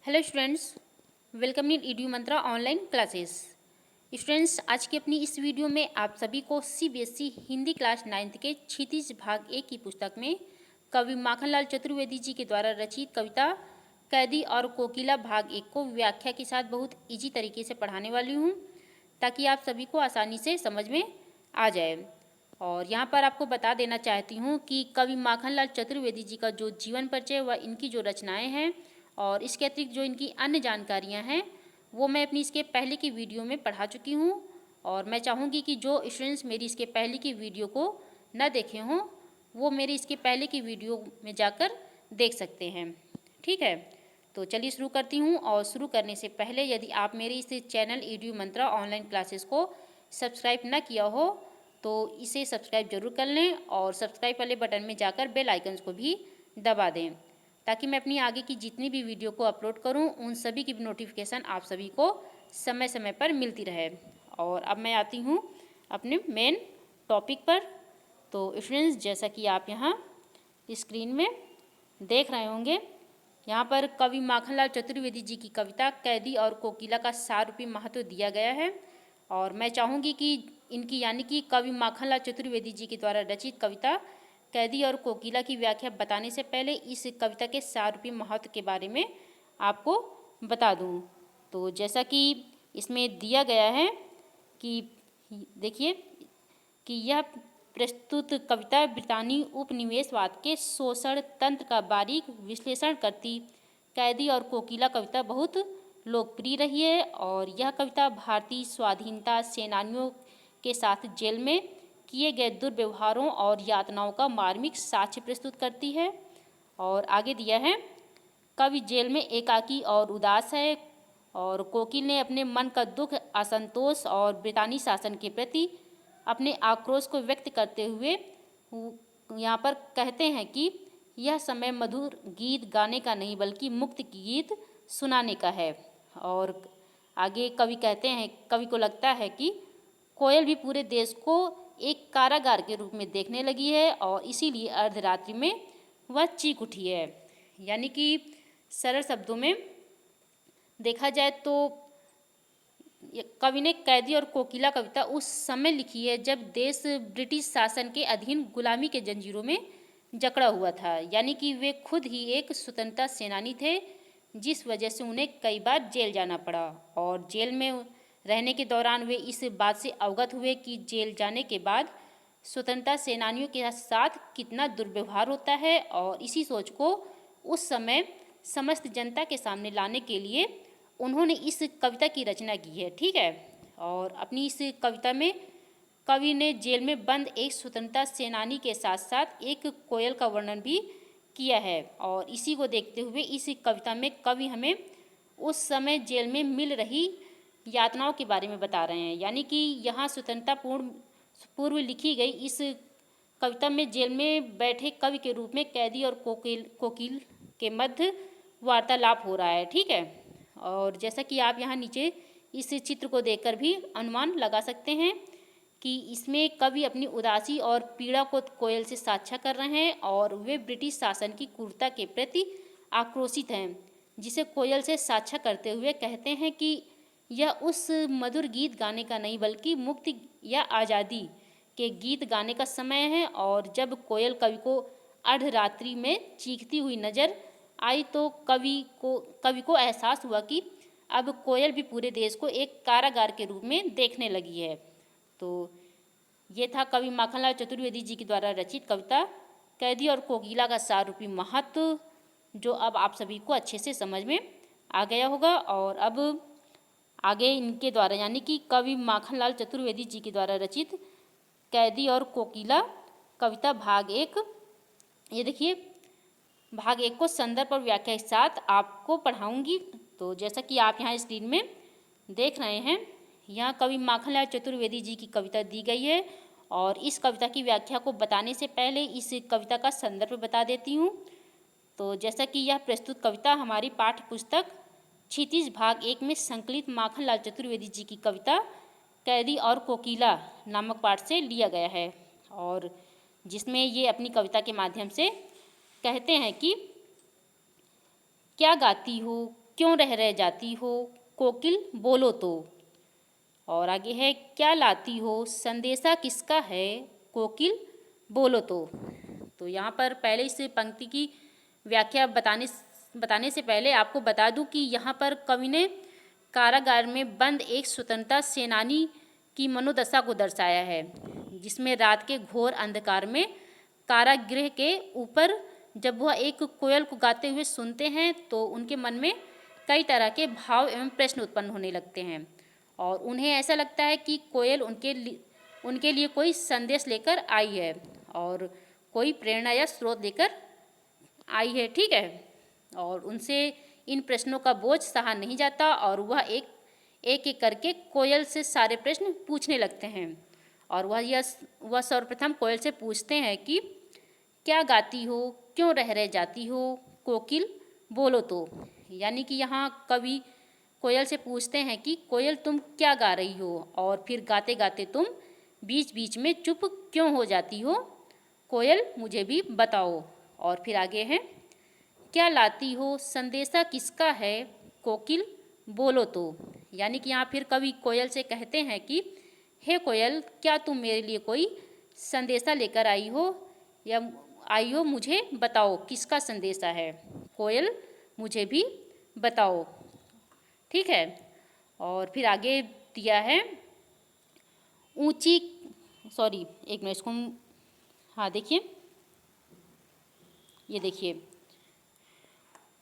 Hello students, welcome in Edu Mantra online classes. Students, आज की अपनी इस वीडियो में आप सभी को सीबीएसई हिंदी क्लास 9th के क्षितिज भाग 1 की पुस्तक में कवि माखनलाल चतुर्वेदी जी के द्वारा रचित कविता कैदी और कोकिला भाग 1 को व्याख्या के साथ बहुत ईजी तरीके से पढ़ाने वाली हूँ, ताकि आप सभी को आसानी से समझ में आ जाए। और यहाँ पर आपको बता देना चाहती हूँ कि कवि माखनलाल चतुर्वेदी जी का जो जीवन परिचय व इनकी जो रचनाएं हैं और इसके अतिरिक्त जो इनकी अन्य जानकारियाँ हैं वो मैं अपनी इसके पहले की वीडियो में पढ़ा चुकी हूँ। और मैं चाहूँगी कि जो स्टूडेंट्स मेरी इसके पहले की वीडियो को न देखे हों वो मेरी इसके पहले की वीडियो में जाकर देख सकते हैं। ठीक है, तो चलिए शुरू करती हूँ। और शुरू करने से पहले यदि आप मेरे इस चैनल ईडू मंत्रा ऑनलाइन क्लासेस को सब्सक्राइब न किया हो तो इसे सब्सक्राइब जरूर कर लें और सब्सक्राइब वाले बटन में जाकर बेल आइकन्स को भी दबा दें, ताकि मैं अपनी आगे की जितनी भी वीडियो को अपलोड करूं उन सभी की नोटिफिकेशन आप सभी को समय समय पर मिलती रहे। और अब मैं आती हूं अपने मेन टॉपिक पर। तो स्टूडेंट्स, जैसा कि आप यहाँ स्क्रीन में देख रहे होंगे, यहाँ पर कवि माखनलाल चतुर्वेदी जी की कविता कैदी और कोकिला का सारूपी महत्व दिया गया है। और मैं चाहूँगी कि इनकी यानी कि कवि माखनलाल चतुर्वेदी जी के द्वारा रचित कविता कैदी और कोकिला की व्याख्या बताने से पहले इस कविता के सारूपी महत्व के बारे में आपको बता दूं। तो जैसा कि इसमें दिया गया है कि देखिए कि यह प्रस्तुत कविता ब्रितानी उपनिवेशवाद के शोषण तंत्र का बारीक विश्लेषण करती कैदी और कोकिला कविता बहुत लोकप्रिय रही है। और यह कविता भारतीय स्वाधीनता सेनानियों के साथ जेल में किए गए दुर्व्यवहारों और यातनाओं का मार्मिक साक्ष्य प्रस्तुत करती है। और आगे दिया है, कवि जेल में एकाकी और उदास है और कोकिल ने अपने मन का दुख, असंतोष और ब्रितानी शासन के प्रति अपने आक्रोश को व्यक्त करते हुए यहाँ पर कहते हैं कि यह समय मधुर गीत गाने का नहीं बल्कि मुक्त गीत सुनाने का है। और आगे कवि कहते हैं, कवि को लगता है कि कोयल भी पूरे देश को एक कारागार के रूप में देखने लगी है और इसीलिए अर्धरात्रि में वह चीख उठी है। यानी कि सरल शब्दों में देखा जाए तो कवि ने कैदी और कोकिला कविता उस समय लिखी है जब देश ब्रिटिश शासन के अधीन गुलामी के जंजीरों में जकड़ा हुआ था। यानी कि वे खुद ही एक स्वतंत्रता सेनानी थे, जिस वजह से उन्हें कई बार जेल जाना पड़ा। और जेल में रहने के दौरान वे इस बात से अवगत हुए कि जेल जाने के बाद स्वतंत्रता सेनानियों के साथ कितना दुर्व्यवहार होता है। और इसी सोच को उस समय समस्त जनता के सामने लाने के लिए उन्होंने इस कविता की रचना की है। ठीक है, और अपनी इस कविता में कवि ने जेल में बंद एक स्वतंत्रता सेनानी के साथ साथ एक कोयल का वर्णन भी किया है। और इसी को देखते हुए इस कविता में कवि हमें उस समय जेल में मिल रही यातनाओं के बारे में बता रहे हैं। यानी कि यहाँ स्वतंत्रता पूर्व लिखी गई इस कविता में जेल में बैठे कवि के रूप में कैदी और कोकिल के मध्य वार्तालाप हो रहा है। ठीक है, और जैसा कि आप यहाँ नीचे इस चित्र को देखकर भी अनुमान लगा सकते हैं कि इसमें कवि अपनी उदासी और पीड़ा को कोयल से साझा कर रहे हैं और वे ब्रिटिश शासन की क्रूरता के प्रति आक्रोशित हैं, जिसे कोयल से साझा करते हुए कहते हैं कि यह उस मधुर गीत गाने का नहीं बल्कि मुक्ति या आज़ादी के गीत गाने का समय है। और जब कोयल कवि को अर्धरात्रि में चीखती हुई नजर आई तो कवि को एहसास हुआ कि अब कोयल भी पूरे देश को एक कारागार के रूप में देखने लगी है। तो ये था कवि माखनलाल चतुर्वेदी जी के द्वारा रचित कविता कैदी और कोकिला का सारूपी महत्व, जो अब आप सभी को अच्छे से समझ में आ गया होगा। और अब आगे इनके द्वारा यानी कि कवि माखनलाल चतुर्वेदी जी के द्वारा रचित कैदी और कोकिला कविता भाग 1, ये देखिए भाग 1 को संदर्भ और व्याख्या के साथ आपको पढ़ाऊंगी। तो जैसा कि आप यहाँ स्क्रीन में देख रहे हैं, यहाँ कवि माखनलाल चतुर्वेदी जी की कविता दी गई है। और इस कविता की व्याख्या को बताने से पहले इस कविता का संदर्भ बता देती हूँ। तो जैसा कि यह प्रस्तुत कविता हमारी पाठ्य पुस्तक क्षितिज भाग 1 में संकलित माखनलाल चतुर्वेदी जी की कविता कैदी और कोकिला नामक पाठ से लिया गया है। और जिसमें ये अपनी कविता के माध्यम से कहते हैं कि क्या गाती हो क्यों रह जाती हो, कोकिल बोलो तो। और आगे है, क्या लाती हो, संदेशा किसका है, कोकिल बोलो तो यहाँ पर पहले इस पंक्ति की व्याख्या बताने से पहले आपको बता दूं कि यहाँ पर कवि ने कारागार में बंद एक स्वतंत्रता सेनानी की मनोदशा को दर्शाया है, जिसमें रात के घोर अंधकार में कारागृह के ऊपर जब वह एक कोयल को गाते हुए सुनते हैं तो उनके मन में कई तरह के भाव एवं प्रश्न उत्पन्न होने लगते हैं और उन्हें ऐसा लगता है कि कोयल उनके लिए कोई संदेश लेकर आई है और कोई प्रेरणा या स्रोत लेकर आई है, ठीक है। और उनसे इन प्रश्नों का बोझ सहा नहीं जाता और वह एक करके कोयल से सारे प्रश्न पूछने लगते हैं। और वह सर्वप्रथम कोयल से पूछते हैं कि क्या गाती हो, क्यों रह जाती हो, कोकिल बोलो तो। यानी कि यहाँ कवि कोयल से पूछते हैं कि कोयल तुम क्या गा रही हो और फिर गाते गाते तुम बीच बीच में चुप क्यों हो जाती हो, कोयल मुझे भी बताओ। और फिर आगे है, क्या लाती हो, संदेशा किसका है, कोकिल बोलो तो। यानी कि यहाँ फिर कवि कोयल से कहते हैं कि हे कोयल, क्या तुम मेरे लिए कोई संदेशा लेकर आई हो मुझे बताओ किसका संदेशा है, कोयल मुझे भी बताओ, ठीक है। और फिर आगे दिया है, एक मिनट इसको, हाँ देखिए, ये देखिए,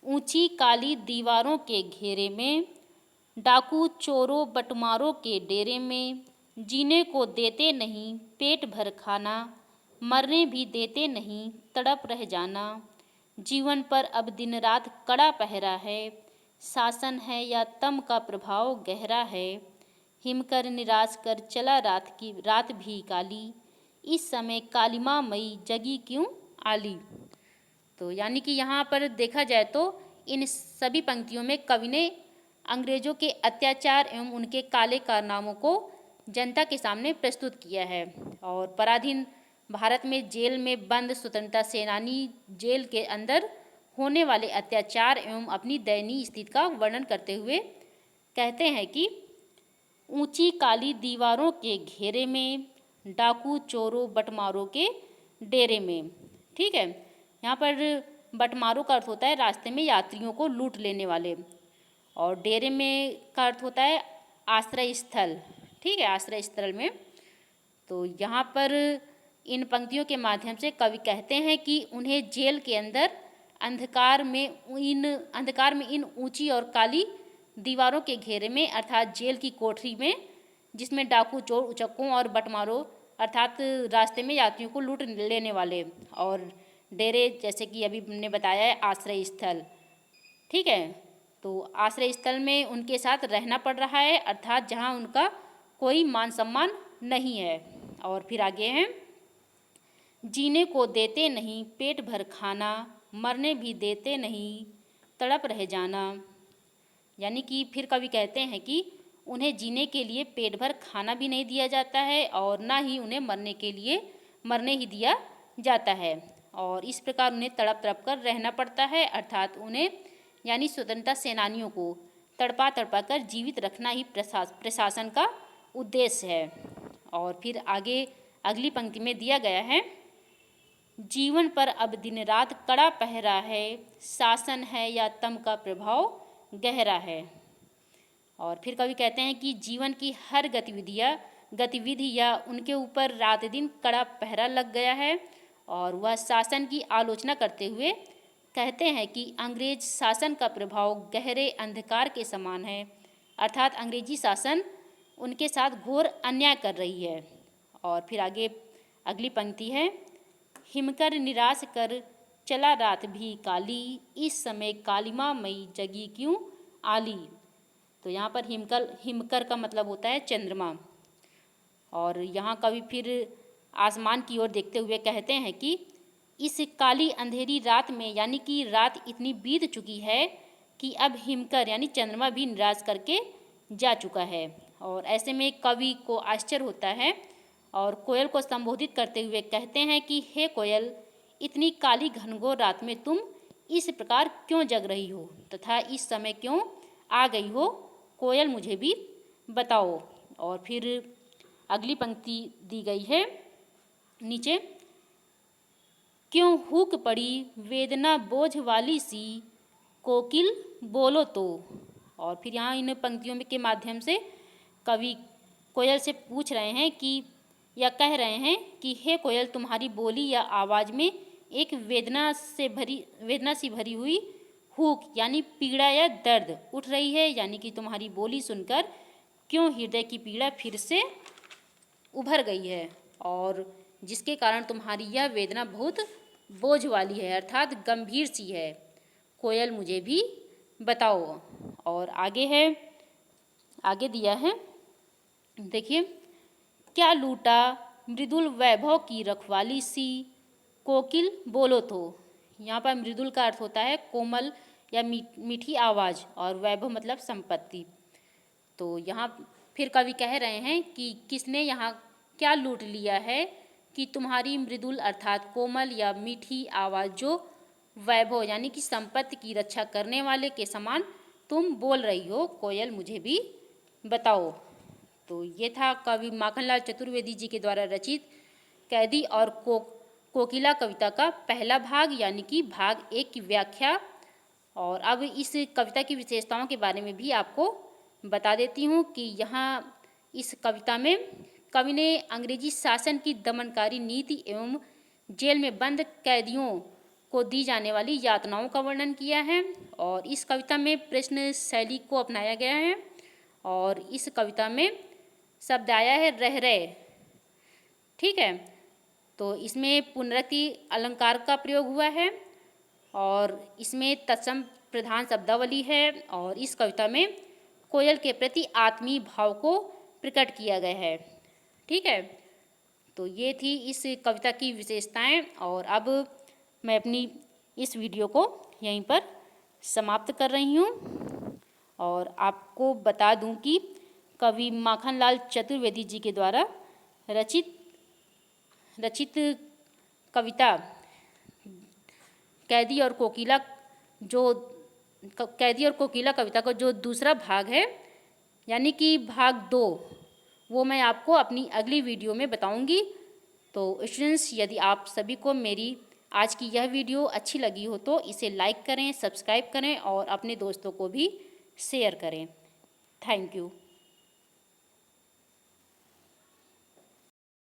ऊंची काली दीवारों के घेरे में, डाकू चोरों बटमारों के डेरे में, जीने को देते नहीं पेट भर खाना, मरने भी देते नहीं तड़प रह जाना, जीवन पर अब दिन रात कड़ा पहरा है, शासन है या तम का प्रभाव गहरा है, हिमकर निराश कर चला रात भी काली, इस समय कालिमा मई जगी क्यों आली। तो यानी कि यहाँ पर देखा जाए तो इन सभी पंक्तियों में कवि ने अंग्रेजों के अत्याचार एवं उनके काले कारनामों को जनता के सामने प्रस्तुत किया है और पराधीन भारत में जेल में बंद स्वतंत्रता सेनानी जेल के अंदर होने वाले अत्याचार एवं अपनी दयनीय स्थिति का वर्णन करते हुए कहते हैं कि ऊंची काली दीवारों के घेरे में, डाकू चोरों बटमारों के डेरे में, ठीक है। यहाँ पर बटमारों का अर्थ होता है रास्ते में यात्रियों को लूट लेने वाले, और डेरे में का अर्थ होता है आश्रय स्थल, ठीक है, आश्रय स्थल में। तो यहाँ पर इन पंक्तियों के माध्यम से कवि कहते हैं कि उन्हें जेल के अंदर अंधकार में इन ऊंची और काली दीवारों के घेरे में अर्थात जेल की कोठरी में, जिसमें डाकू चोर उचक्कों और बटमारों अर्थात रास्ते में यात्रियों को लूट लेने वाले, और डेरे जैसे कि अभी हमने बताया है आश्रय स्थल, ठीक है। तो आश्रय स्थल में उनके साथ रहना पड़ रहा है अर्थात जहाँ उनका कोई मान सम्मान नहीं है। और फिर आगे हैं, जीने को देते नहीं पेट भर खाना, मरने भी देते नहीं तड़प रह जाना। यानी कि फिर कवि कहते हैं कि उन्हें जीने के लिए पेट भर खाना भी नहीं दिया जाता है और ना ही उन्हें मरने ही दिया जाता है, और इस प्रकार उन्हें तड़प तड़प कर रहना पड़ता है अर्थात उन्हें यानी स्वतंत्रता सेनानियों को तड़पा तड़पा कर जीवित रखना ही प्रशासन का उद्देश्य है। और फिर आगे अगली पंक्ति में दिया गया है, जीवन पर अब दिन रात कड़ा पहरा है, शासन है या तम का प्रभाव गहरा है। और फिर कवि कहते हैं कि जीवन की हर गतिविधि या उनके ऊपर रात दिन कड़ा पहरा लग गया है, और वह शासन की आलोचना करते हुए कहते हैं कि अंग्रेज शासन का प्रभाव गहरे अंधकार के समान है, अर्थात अंग्रेजी शासन उनके साथ घोर अन्याय कर रही है। और फिर आगे अगली पंक्ति है, हिमकर निराश कर चला रात भी काली, इस समय कालिमा मई जगी क्यों आली। तो यहाँ पर हिमकर का मतलब होता है चंद्रमा, और यहाँ कवि फिर आसमान की ओर देखते हुए कहते हैं कि इस काली अंधेरी रात में यानी कि रात इतनी बीत चुकी है कि अब हिमकर यानी चंद्रमा भी निराश करके जा चुका है। और ऐसे में कवि को आश्चर्य होता है और कोयल को संबोधित करते हुए कहते हैं कि हे कोयल, इतनी काली घनघोर रात में तुम इस प्रकार क्यों जग रही हो तथा इस समय क्यों आ गई हो, कोयल मुझे भी बताओ। और फिर अगली पंक्ति दी गई है नीचे, क्यों हुक पड़ी वेदना बोझ वाली सी, कोकिल बोलो तो। और फिर यहाँ इन पंक्तियों के माध्यम से कवि कोयल से पूछ रहे हैं कि या कह रहे हैं कि हे कोयल, तुम्हारी बोली या आवाज़ में एक वेदना सी भरी हुई हुक यानी पीड़ा या दर्द उठ रही है, यानी कि तुम्हारी बोली सुनकर क्यों हृदय की पीड़ा फिर से उभर गई है और जिसके कारण तुम्हारी यह वेदना बहुत बोझ वाली है अर्थात गंभीर सी है, कोयल मुझे भी बताओ। और आगे दिया है, देखिए, क्या लूटा मृदुल वैभव की रखवाली सी, कोकिल बोलो तो। यहाँ पर मृदुल का अर्थ होता है कोमल या मीठी आवाज़ और वैभव मतलब संपत्ति। तो यहाँ फिर कवि कह रहे हैं कि किसने यहाँ क्या लूट लिया है कि तुम्हारी मृदुल अर्थात कोमल या मीठी आवाज़ जो वैभव यानी कि संपत्ति की रक्षा करने वाले के समान तुम बोल रही हो, कोयल मुझे भी बताओ। तो ये था कवि माखनलाल चतुर्वेदी जी के द्वारा रचित कैदी और कोकिला कविता का पहला भाग यानी कि भाग 1 की व्याख्या। और अब इस कविता की विशेषताओं के बारे में भी आपको बता देती हूँ कि यहाँ इस कविता में कवि ने अंग्रेजी शासन की दमनकारी नीति एवं जेल में बंद कैदियों को दी जाने यातनाओं यातनाओं का वर्णन किया है और इस कविता में प्रश्न शैली को अपनाया गया है। और इस कविता में शब्द आया है रह रहे, ठीक है, तो इसमें पुनरुक्ति अलंकार का प्रयोग हुआ है और इसमें तत्सम प्रधान शब्दावली है और इस कविता में कोयल के प्रति आत्मीय भाव को प्रकट किया गया है, ठीक है। तो ये थी इस कविता की विशेषताएं और अब मैं अपनी इस वीडियो को यहीं पर समाप्त कर रही हूँ और आपको बता दूं कि कवि माखनलाल चतुर्वेदी जी के द्वारा रचित कविता कैदी और कोकिला कविता का जो दूसरा भाग है यानी कि भाग 2, वो मैं आपको अपनी अगली वीडियो में बताऊंगी। तो स्टूडेंट्स, यदि आप सभी को मेरी आज की यह वीडियो अच्छी लगी हो तो इसे लाइक करें, सब्सक्राइब करें और अपने दोस्तों को भी शेयर करें। Thank you.